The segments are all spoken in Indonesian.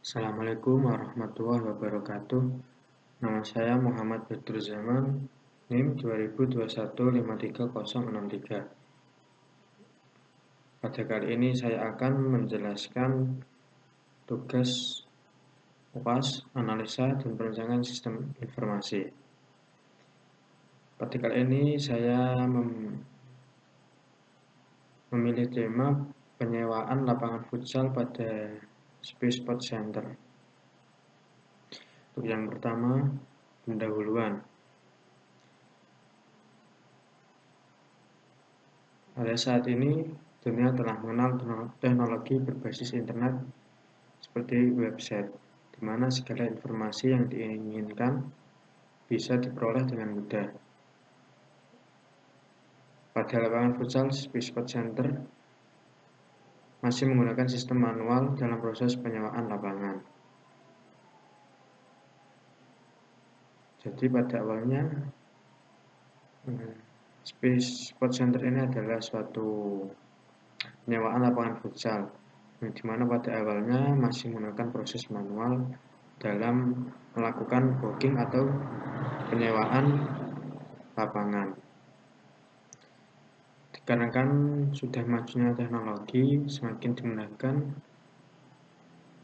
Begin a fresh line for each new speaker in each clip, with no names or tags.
Assalamualaikum warahmatullahi wabarakatuh. Nama saya Muhammad Badrul Zaman, NIM 2021536063. Pada kali ini saya akan menjelaskan tugas UAS, analisa dan perancangan sistem informasi. Pada kali ini saya memilih tema penyewaan lapangan futsal pada Space Sport Center. Untuk yang pertama, pendahuluan. Pada saat ini, dunia telah mengenal teknologi berbasis internet seperti website, di mana segala informasi yang diinginkan bisa diperoleh dengan mudah. Pada lapangan futsal Space Sport Center masih menggunakan sistem manual dalam proses penyewaan lapangan. Jadi pada awalnya Space Sport Center ini adalah suatu penyewaan lapangan futsal, di mana pada awalnya masih menggunakan proses manual dalam melakukan booking atau penyewaan lapangan. Dikarenakan sudah majunya teknologi, semakin dimudahkan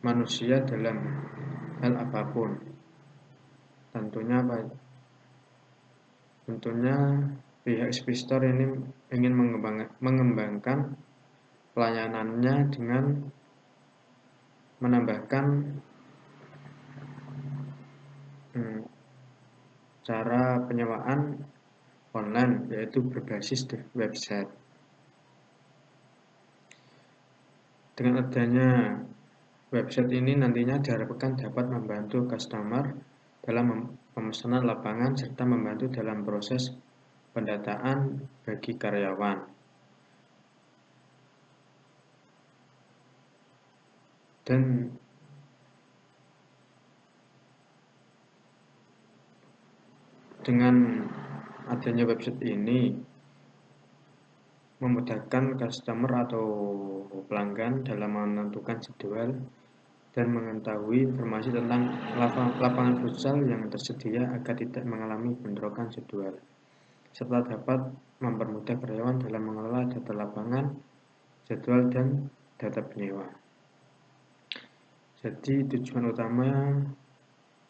manusia dalam hal apapun. Tentunya pihak Space Store ini ingin mengembangkan pelayanannya dengan menambahkan cara penyewaan online, yaitu berbasis website. Dengan adanya website ini nantinya diharapkan dapat membantu customer dalam pemesanan lapangan serta membantu dalam proses pendataan bagi karyawan. Dan dengan adanya website ini memudahkan customer atau pelanggan dalam menentukan jadwal dan mengetahui informasi tentang lapangan futsal yang tersedia agar tidak mengalami bentrokan jadwal, serta dapat mempermudah karyawan dalam mengelola data lapangan, jadwal, dan data penyewa. Jadi tujuan utama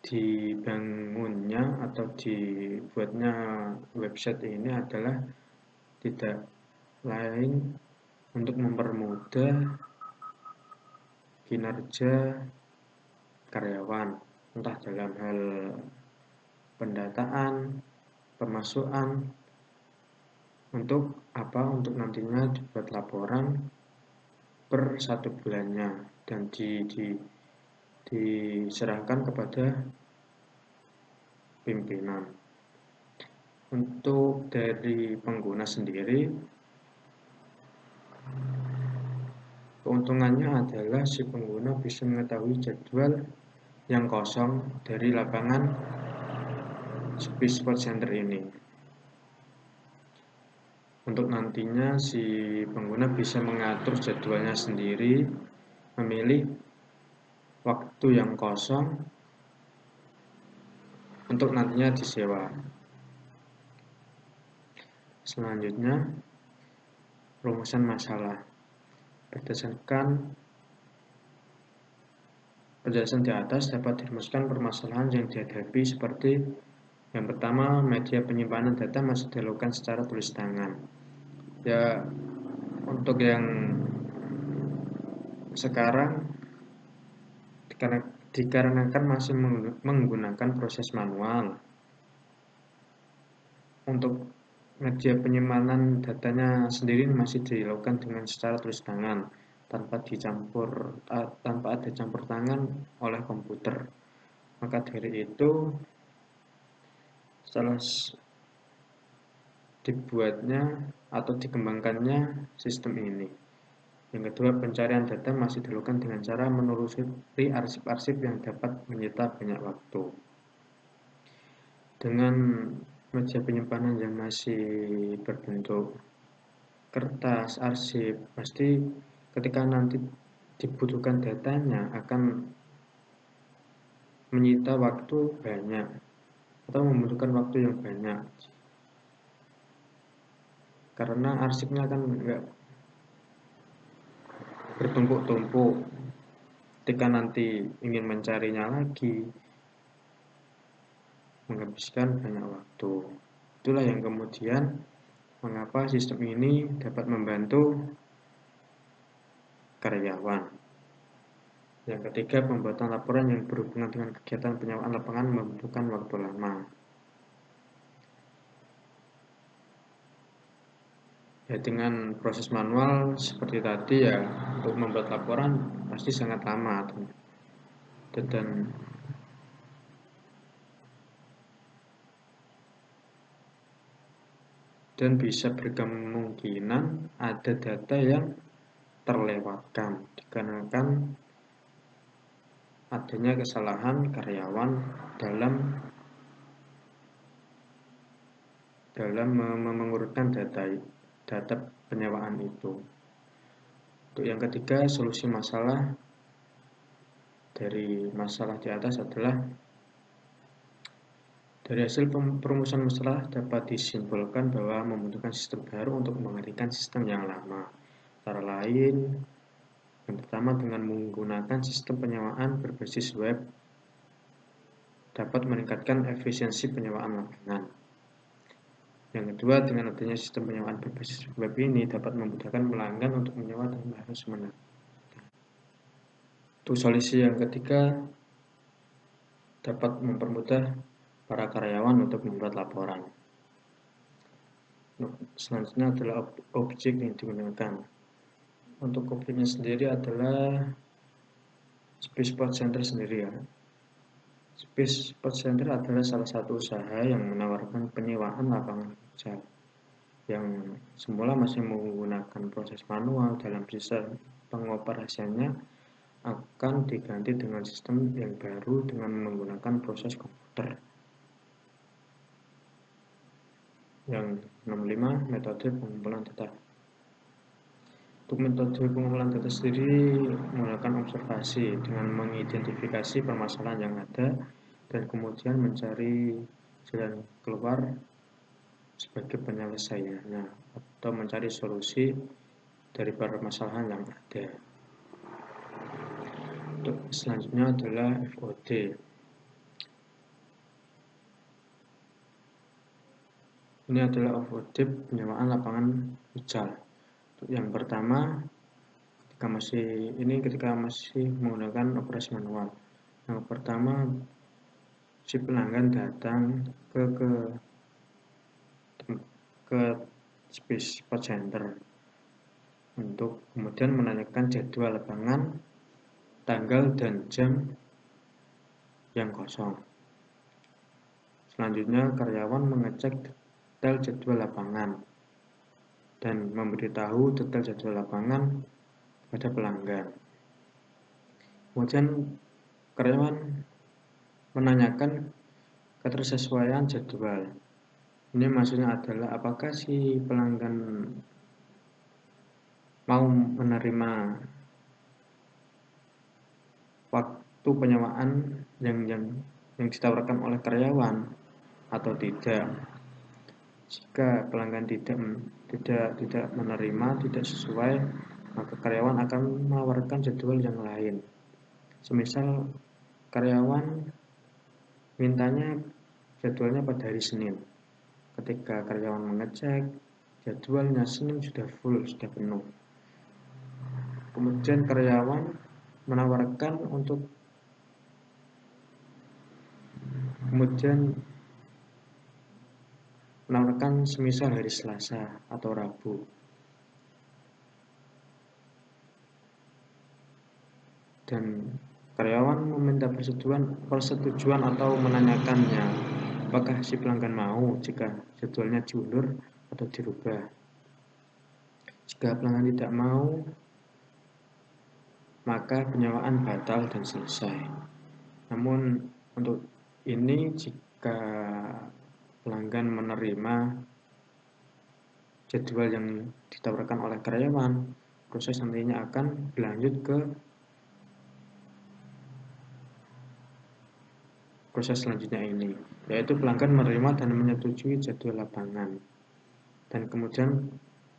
dibangunnya atau dibuatnya website ini adalah tidak lain untuk mempermudah kinerja karyawan, entah dalam hal pendataan, pemasukan, untuk nantinya dibuat laporan per 1 bulannya dan diserahkan kepada pimpinan. Untuk dari pengguna sendiri, keuntungannya adalah si pengguna bisa mengetahui jadwal yang kosong dari lapangan Space Sport Center ini. Untuk nantinya si pengguna bisa mengatur jadwalnya sendiri, memilih waktu yang kosong untuk nantinya disewa. Selanjutnya, rumusan masalah. Berdasarkan penjelasan di atas dapat dirumuskan permasalahan yang dihadapi seperti yang pertama, media penyimpanan data masih dilakukan secara tulis tangan. Ya, untuk yang sekarang dikarenakan masih menggunakan proses manual. Untuk media penyimpanan datanya sendiri masih dilakukan dengan secara tulis tangan tanpa ada campur tangan oleh komputer. Maka dari itu setelah dibuatnya atau dikembangkannya sistem ini. Yang kedua, pencarian data masih dilakukan dengan cara menelusuri arsip-arsip yang dapat menyita banyak waktu. Dengan media penyimpanan yang masih berbentuk kertas, arsip, pasti ketika nanti dibutuhkan datanya akan menyita waktu banyak atau membutuhkan waktu yang banyak karena arsipnya kan nggak bertumpuk-tumpuk. Ketika nanti ingin mencarinya lagi, menghabiskan banyak waktu. Itulah yang kemudian mengapa sistem ini dapat membantu karyawan. Yang ketiga, pembuatan laporan yang berhubungan dengan kegiatan penyewaan lapangan membutuhkan waktu lama. Ya, dengan proses manual seperti tadi ya, untuk membuat laporan pasti sangat lama dan bisa berkemungkinan ada data yang terlewatkan dikarenakan adanya kesalahan karyawan dalam mengurutkan data penyewaan itu. Untuk yang ketiga, solusi masalah dari masalah di atas adalah dari hasil perumusan masalah dapat disimpulkan bahwa membutuhkan sistem baru untuk menggantikan sistem yang lama. Antara lain, yang pertama dengan menggunakan sistem penyewaan berbasis web dapat meningkatkan efisiensi penyewaan lapangan. Yang kedua, dengan adanya sistem penyewaan berbasis web ini dapat memudahkan pelanggan untuk menyewa tanpa harus menang. Untuk solusi yang ketiga, dapat mempermudah para karyawan untuk membuat laporan. Selanjutnya adalah objek yang digunakan. Untuk objeknya sendiri adalah Space Spot Center sendiri ya. Space Spot Center adalah salah satu usaha yang menawarkan penyewaan lapangan futsal yang semula masih menggunakan proses manual dalam sistem pengoperasiannya akan diganti dengan sistem yang baru dengan menggunakan proses komputer. Yang 65, metode pengumpulan data. Untuk metode pengumpulan data sendiri menggunakan observasi dengan mengidentifikasi permasalahan yang ada dan kemudian mencari jalan keluar sebagai penyelesaiannya atau mencari solusi dari permasalahan yang ada. Untuk selanjutnya adalah FOD. Ini adalah FOD penyewaan lapangan futsal. Yang pertama, ketika masih menggunakan operasi manual. Yang pertama, si pelanggan datang ke Space Spot Center untuk kemudian menanyakan jadwal lapangan, tanggal dan jam yang kosong. Selanjutnya, karyawan mengecek detail jadwal lapangan dan memberitahu detail jadwal lapangan pada pelanggan. Kemudian karyawan menanyakan ketersesuaian jadwal. Ini maksudnya adalah apakah si pelanggan mau menerima waktu penyewaan yang ditawarkan oleh karyawan atau tidak. Jika pelanggan tidak menerima, tidak sesuai, maka karyawan akan menawarkan jadwal yang lain. Semisal karyawan mintanya jadwalnya pada hari Senin. Ketika karyawan mengecek, jadwalnya Senin sudah full, sudah penuh. Kemudian karyawan menawarkan semisal hari Selasa atau Rabu. Dan karyawan meminta persetujuan atau menanyakannya apakah si pelanggan mau jika jadwalnya diundur atau dirubah. Jika pelanggan tidak mau, maka penyewaan batal dan selesai. Namun untuk ini jika pelanggan menerima jadwal yang ditawarkan oleh karyawan, proses nantinya akan berlanjut ke proses selanjutnya ini, yaitu pelanggan menerima dan menyetujui jadwal lapangan, dan kemudian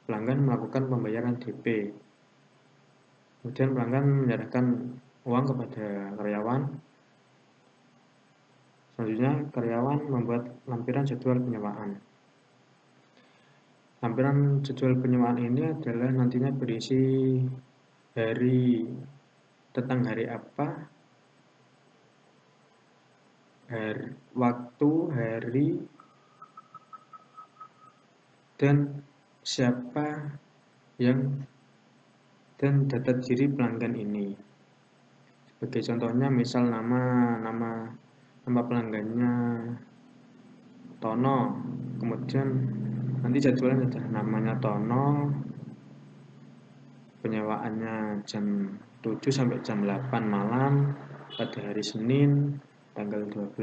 pelanggan melakukan pembayaran DP. Kemudian pelanggan menyerahkan uang kepada karyawan. Selanjutnya karyawan membuat lampiran jadwal penyewaan. Lampiran jadwal penyewaan ini adalah nantinya berisi tentang hari apa, waktu, hari, dan siapa dan data diri pelanggan ini. Sebagai contohnya, misal nama pelanggannya Tono, kemudian nanti jadwalnya ada namanya Tono, penyewaannya jam 7 sampai jam 8 malam pada hari Senin tanggal 12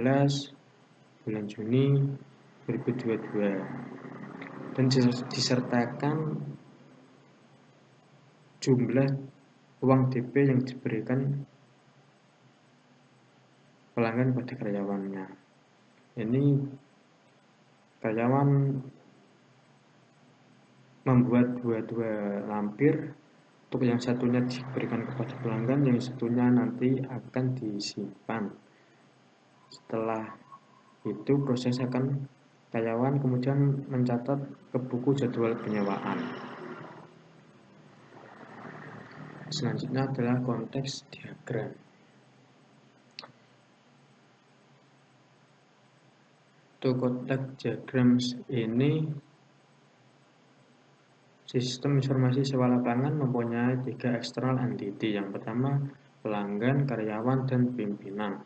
bulan Juni 2022, dan disertakan jumlah uang DP yang diberikan pelanggan pada karyawannya. Ini karyawan membuat dua lampir. Untuk yang satunya diberikan kepada pelanggan, yang satunya nanti akan disimpan. Setelah itu proses karyawan kemudian mencatat ke buku jadwal penyewaan. Selanjutnya adalah konteks diagram. Untuk konteks diagram ini, sistem informasi sewa lapangan mempunyai 3 external entity. Yang pertama, pelanggan, karyawan, dan pimpinan.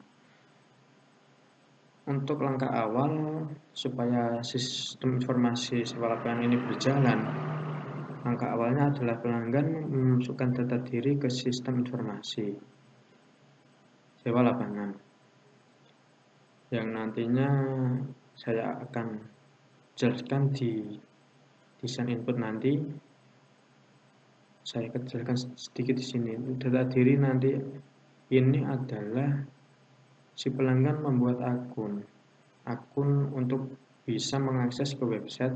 Untuk langkah awal supaya sistem informasi sewa lapangan ini berjalan, langkah awalnya adalah pelanggan memasukkan data diri ke sistem informasi sewa lapangan, yang nantinya saya akan jelaskan di desain input nanti. Saya akan jelaskan sedikit di sini. Data diri nanti ini adalah si pelanggan membuat akun untuk bisa mengakses ke website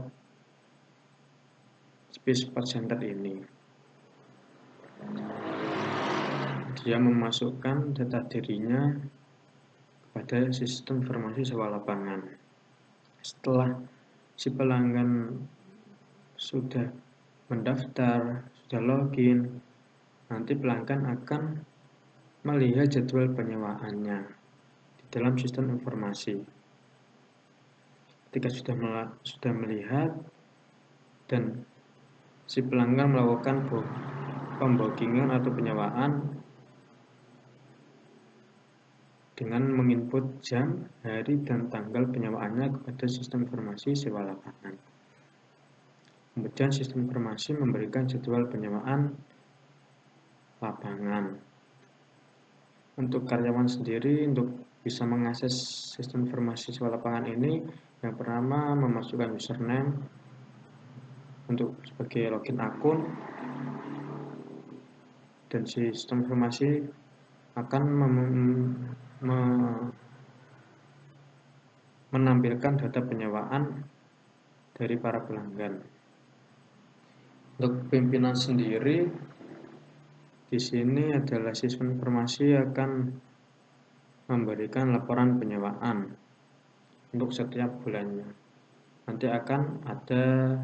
Space Support Center ini. Dia memasukkan data dirinya kepada sistem informasi sewa lapangan. Setelah si pelanggan sudah mendaftar, sudah login, nanti pelanggan akan melihat jadwal penyewaannya di dalam sistem informasi. Ketika sudah melihat dan si pelanggan melakukan pembookingan atau penyewaan dengan menginput jam, hari, dan tanggal penyewaannya kepada sistem informasi sewa lapangan. Kemudian sistem informasi memberikan jadwal penyewaan lapangan. Untuk karyawan sendiri, untuk bisa mengakses sistem informasi sewa lapangan ini, yang pertama memasukkan username untuk sebagai login akun, dan sistem informasi akan menampilkan data penyewaan dari para pelanggan. Untuk pimpinan sendiri, di sini adalah sistem informasi akan memberikan laporan penyewaan untuk setiap bulannya. Nanti akan ada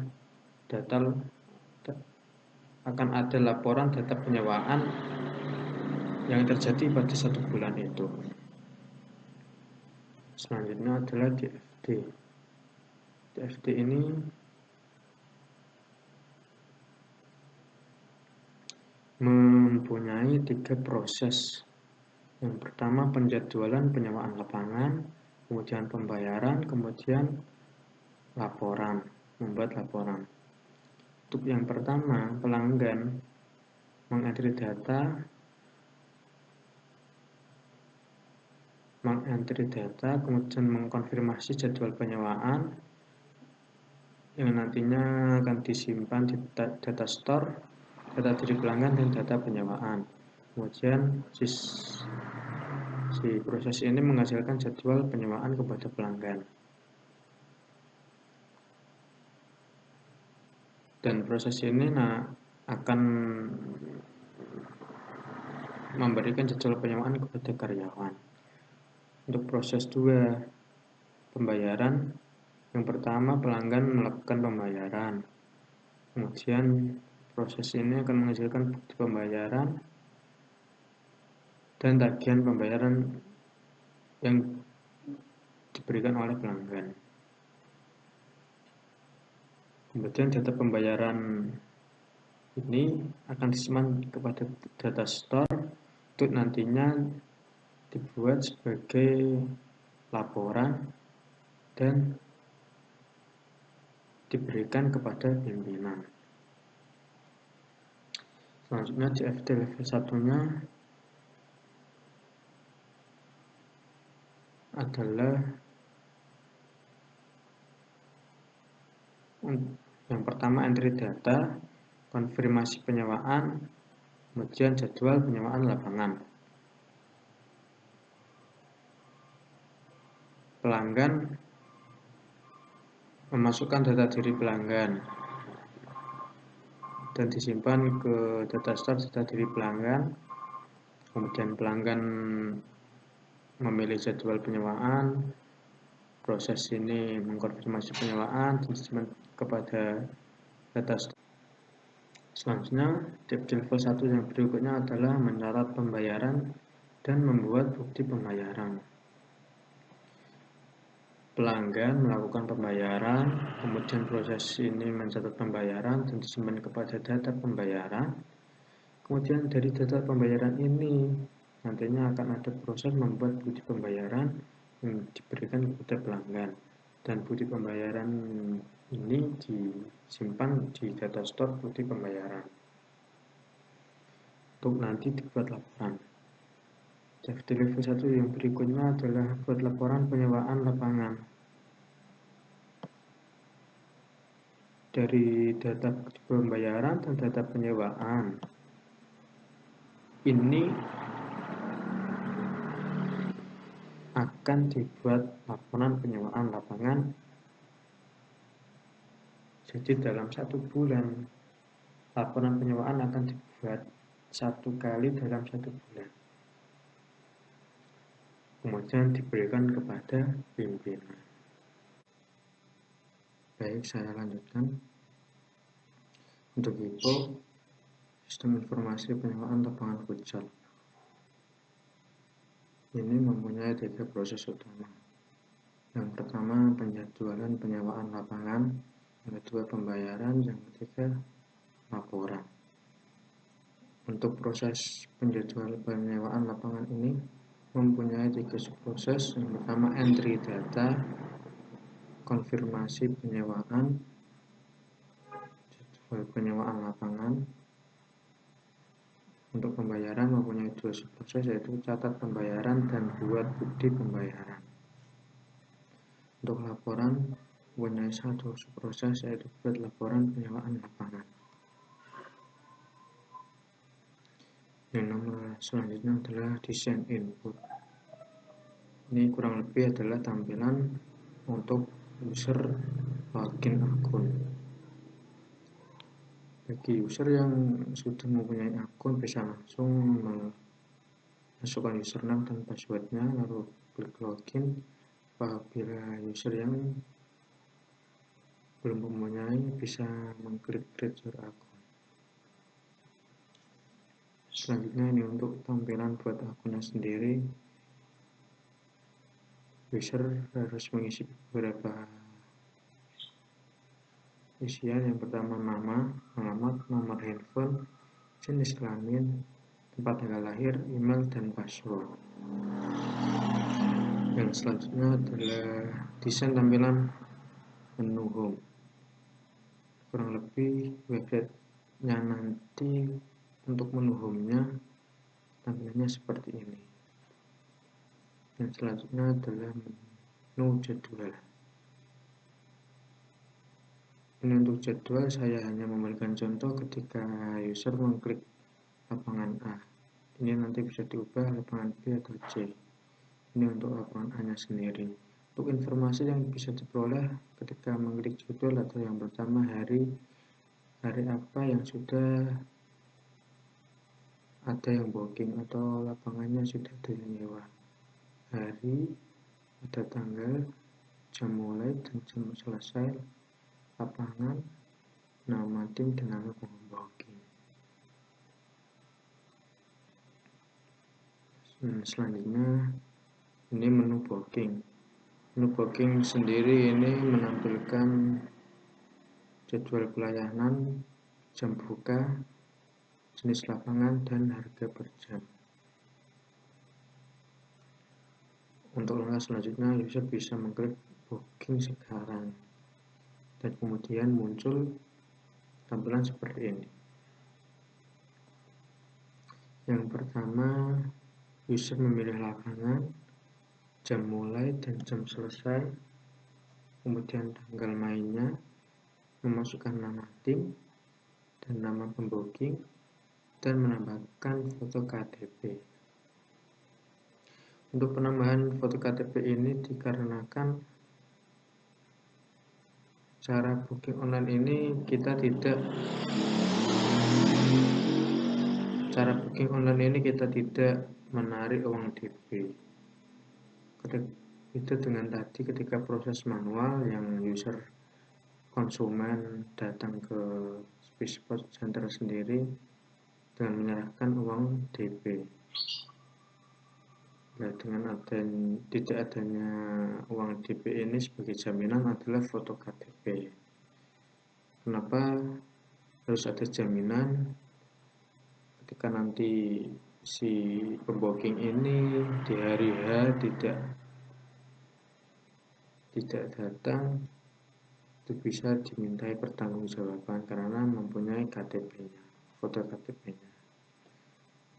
laporan data penyewaan yang terjadi pada satu bulan itu. Selanjutnya adalah DFD. DFD ini mempunyai 3 proses. Yang pertama, penjadwalan penyewaan lapangan, kemudian pembayaran, kemudian membuat laporan. Untuk yang pertama, pelanggan mengentri data, kemudian mengkonfirmasi jadwal penyewaan yang nantinya akan disimpan di data store, data diri pelanggan, dan data penyewaan. Kemudian Si proses ini menghasilkan jadwal penyewaan kepada pelanggan. Dan proses ini akan memberikan jadwal penyewaan kepada karyawan. Untuk proses 2 pembayaran, yang pertama pelanggan melakukan pembayaran. Kemudian proses ini akan menghasilkan bukti pembayaran dan tagihan pembayaran yang diberikan oleh pelanggan. Kemudian data pembayaran ini akan disimpan kepada data store untuk nantinya dibuat sebagai laporan dan diberikan kepada pimpinan. Selanjutnya di FT level 1-nya adalah yang pertama entry data, konfirmasi penyewaan, kemudian jadwal penyewaan lapangan. Pelanggan memasukkan data diri pelanggan dan disimpan ke data store data diri pelanggan. Kemudian pelanggan memilih jadwal penyewaan, proses ini mengkonfirmasi penyewaan dan disimpan kepada data store. Selanjutnya, di level 1 yang berikutnya adalah mencatat pembayaran dan membuat bukti pembayaran. Pelanggan melakukan pembayaran, kemudian proses ini mencatat pembayaran dan disimpan kepada data pembayaran. Kemudian dari data pembayaran ini nantinya akan ada proses membuat bukti pembayaran yang diberikan kepada pelanggan. Dan bukti pembayaran ini disimpan di data store bukti pembayaran untuk nanti dibuat laporan. Di level 1 yang berikutnya adalah buat laporan penyewaan lapangan. Dari data pembayaran dan data penyewaan ini akan dibuat laporan penyewaan lapangan. Jadi dalam 1 bulan laporan penyewaan akan dibuat 1 kali dalam 1 bulan. Kemudian diberikan kepada pimpinan. Baik, saya lanjutkan. Untuk itu, sistem informasi penyewaan lapangan futsal ini mempunyai 3 proses utama. Yang pertama, penjadwalan penyewaan lapangan. Yang kedua, pembayaran. Yang ketiga, laporan. Untuk proses penjadwalan penyewaan lapangan ini mempunyai 3 subproses. Yang pertama, entry data, konfirmasi penyewaan, jadwal penyewaan lapangan. Untuk pembayaran mempunyai 2 subproses, yaitu catat pembayaran dan buat bukti pembayaran. Untuk laporan mempunyai 1 subproses, yaitu buat laporan penyewaan lapangan. Yang nomor selanjutnya adalah desain input. Ini kurang lebih adalah tampilan untuk user login akun. Bagi user yang sudah mempunyai akun bisa langsung masukkan username dan passwordnya lalu klik login. Apabila user yang belum mempunyai bisa mengklik create your akun. Selanjutnya ini untuk tampilan buat akunnya sendiri. User harus mengisi beberapa isian. Yang pertama nama, alamat, nomor handphone, jenis kelamin, tempat tanggal lahir, email, dan password. Yang selanjutnya adalah desain tampilan menu home. Kurang lebih website-nya nanti untuk menu home-nya tampilannya seperti ini. Yang selanjutnya adalah menu jadwal. Ini untuk jadwal saya hanya memberikan contoh ketika user mengklik lapangan A. Ini nanti bisa diubah lapangan B atau C. Ini untuk laporan A-nya sendiri. Untuk informasi yang bisa diperoleh ketika mengklik judul atau yang pertama hari apa yang sudah ada yang booking atau lapangannya sudah ada yang nyewa. Hari, ada tanggal, jam mulai dan jam selesai, lapangan, nama tim dan nama pembooking. Selanjutnya ini menu booking. Menu booking sendiri ini menampilkan jadwal pelayanan, jam buka, jenis lapangan, dan harga per jam. Untuk langkah selanjutnya, user bisa mengklik booking sekarang dan kemudian muncul tampilan seperti ini. Yang pertama, user memilih lapangan, jam mulai dan jam selesai, kemudian tanggal mainnya, memasukkan nama tim dan nama pembooking, dan menambahkan foto KTP. Untuk penambahan foto KTP ini dikarenakan cara booking online ini kita tidak menarik uang DP. Itu dengan tadi ketika proses manual yang user konsumen datang ke Speedspot Center sendiri dengan menyerahkan uang DP. Nah, dengan tidak adanya uang DP ini sebagai jaminan adalah foto KTP. Kenapa harus ada jaminan? Ketika nanti si pembooking ini di hari H tidak datang, itu bisa dimintai pertanggungjawaban karena mempunyai KTP-nya, foto KTP-nya.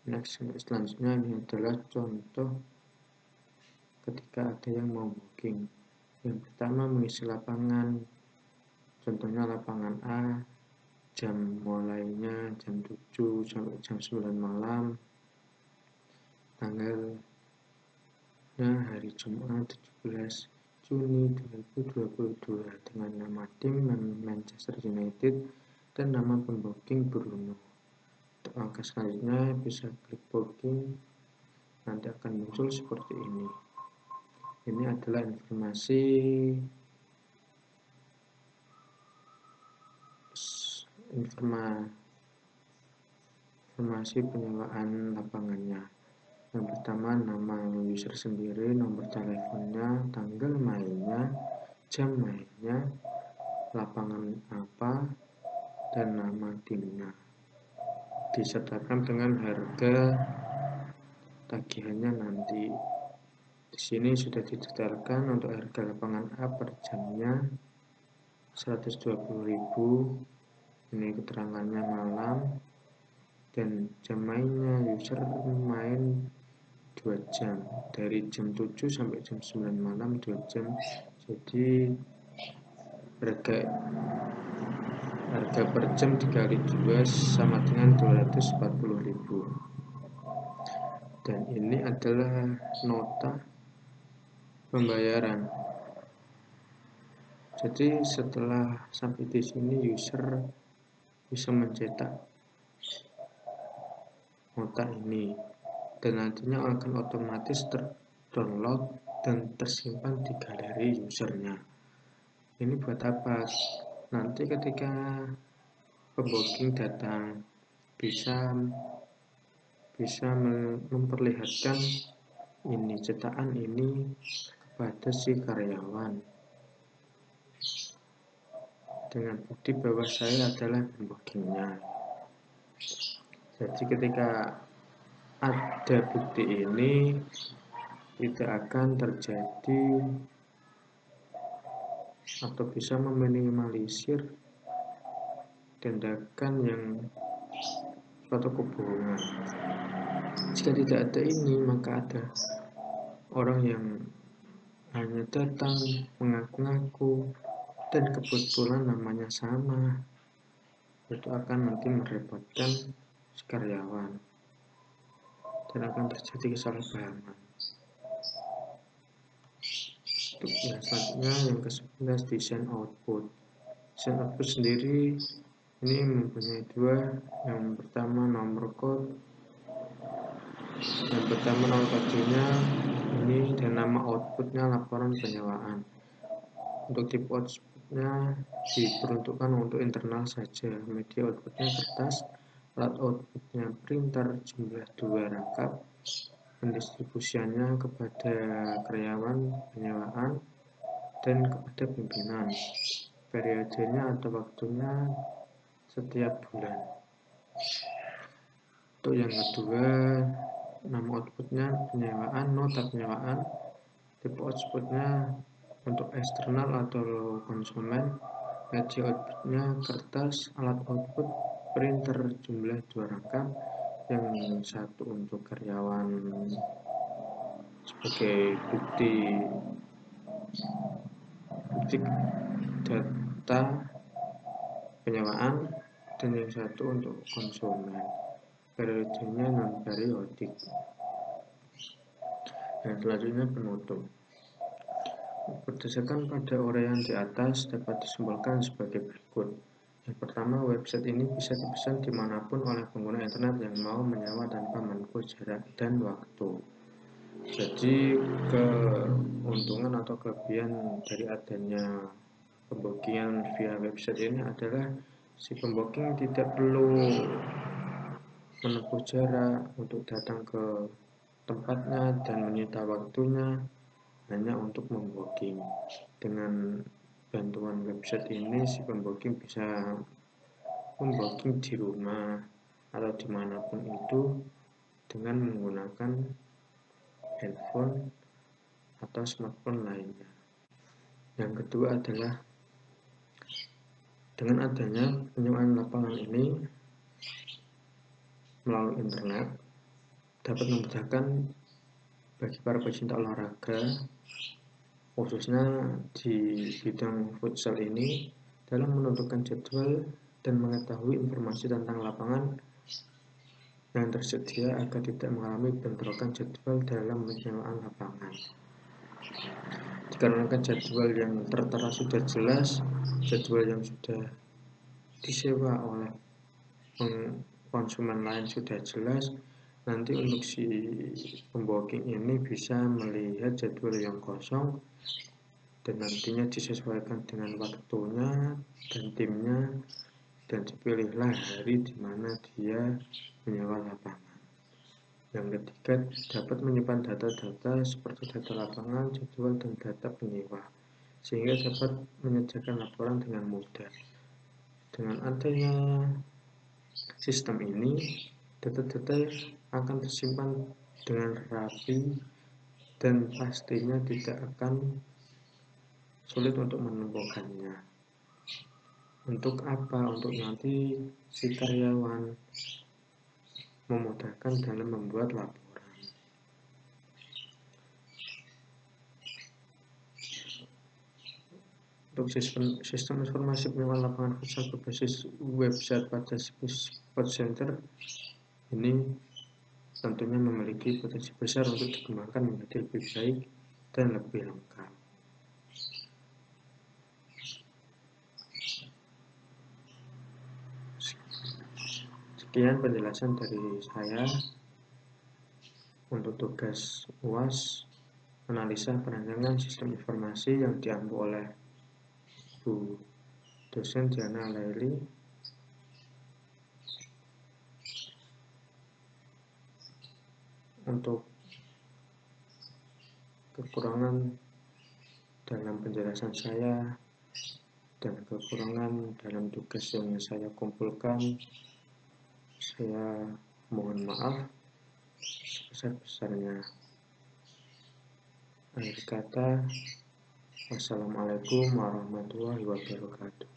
Selanjutnya ini adalah contoh ketika ada yang mau booking. Yang pertama mengisi lapangan, contohnya lapangan A, jam mulainya jam 7 sampai jam 9 malam, tanggalnya hari Jumat 17 Juni 2022 dengan nama tim Manchester United dan nama pembooking Bruno. Untuk langkah selanjutnya bisa klik booking, nanti akan muncul seperti ini. Ini adalah informasi penyewaan lapangannya. Yang pertama nama user sendiri, nomor teleponnya, tanggal mainnya, jam mainnya, lapangan apa, dan nama timnya. Disertakan dengan harga tagihannya nanti. Di sini sudah didetailkan untuk harga lapangan A per jamnya 120.000. Ini keterangannya malam dan jam mainnya user main 2 jam dari jam 7 sampai jam 9 malam 2 jam. Jadi harga per jam dikali 2 sama dengan 240.000. Dan ini adalah nota pembayaran. Jadi setelah sampai di sini user bisa mencetak nota ini dan nantinya akan otomatis terdownload dan tersimpan di galeri usernya. Ini buat apa? Nanti ketika pembooking datang bisa memperlihatkan ini cetakan ini kepada si karyawan dengan bukti bahwa saya adalah pembookingnya. Jadi ketika ada bukti ini tidak akan terjadi atau bisa meminimalisir tindakan yang suatu kebohongan. Jika tidak ada ini, maka ada orang yang hanya datang mengaku-ngaku dan kebetulan namanya sama, itu akan nanti merepotkan si karyawan dan akan terjadi kesalahpahaman. Untuk yang selanjutnya yang ke-11 desain output. Desain output sendiri ini mempunyai dua. Yang pertama nomor kodenya ini, dan nama outputnya laporan penyewaan. Untuk tipe outputnya diperuntukkan untuk internal saja. Media outputnya kertas, alat outputnya printer jumlah 2 rangkap, pendistribusiannya kepada karyawan penyewaan dan kepada pimpinan. Periodenya atau waktunya setiap bulan. Untuk yang kedua, nama outputnya penyewaan, nota penyewaan. Tipe outputnya untuk eksternal atau konsumen. Media outputnya kertas, alat output printer jumlah 2 rangkap, yang satu untuk karyawan sebagai bukti data penyewaan, dan yang satu untuk konsumen. Periodenya non periodik. Dan selanjutnya penutup. Berdasarkan pada uraian di atas dapat disimpulkan sebagai berikut. Yang pertama, website ini bisa dipesan dimanapun oleh pengguna internet yang mau menyewa tanpa menempuh jarak dan waktu. Jadi keuntungan atau kelebihan dari adanya pembookingan via website ini adalah si pembooking tidak perlu menempuh jarak untuk datang ke tempatnya dan menyita waktunya hanya untuk membooking. Dengan bantuan website ini si pembooking bisa membooking di rumah atau dimanapun itu dengan menggunakan handphone atau smartphone lainnya. Yang kedua adalah dengan adanya penyewaan lapangan ini melalui internet dapat memudahkan bagi para pecinta olahraga, khususnya di bidang futsal ini, dalam menentukan jadwal dan mengetahui informasi tentang lapangan yang tersedia agar tidak mengalami bentrokan jadwal dalam penyewaan lapangan. Dikarenakan jadwal yang tertera sudah jelas, jadwal yang sudah disewa oleh konsumen lain sudah jelas, nanti untuk si pembooking ini bisa melihat jadwal yang kosong dan nantinya disesuaikan dengan waktunya dan timnya, dan dipilihlah hari di mana dia menyewa lapangan. Yang ketiga, dapat menyimpan data-data seperti data lapangan, jadwal, dan data penyewa, sehingga dapat menyediakan laporan dengan mudah. Dengan adanya sistem ini, data-data akan tersimpan dengan rapi dan pastinya tidak akan sulit untuk menemukannya. Untuk apa? Untuk nanti si karyawan memudahkan dalam membuat laporan. Untuk sistem informasi penyewaan lapangan futsal berbasis website pada Sport Center ini tentunya memiliki potensi besar untuk dikembangkan menjadi lebih baik dan lebih lengkap. Sekian penjelasan dari saya untuk tugas UAS analisa perancangan sistem informasi yang diampu oleh Bu dosen Diana Laili. Untuk kekurangan dalam penjelasan saya dan kekurangan dalam tugas yang saya kumpulkan, saya mohon maaf sebesar-besarnya. Akhir kata, wassalamualaikum warahmatullahi wabarakatuh.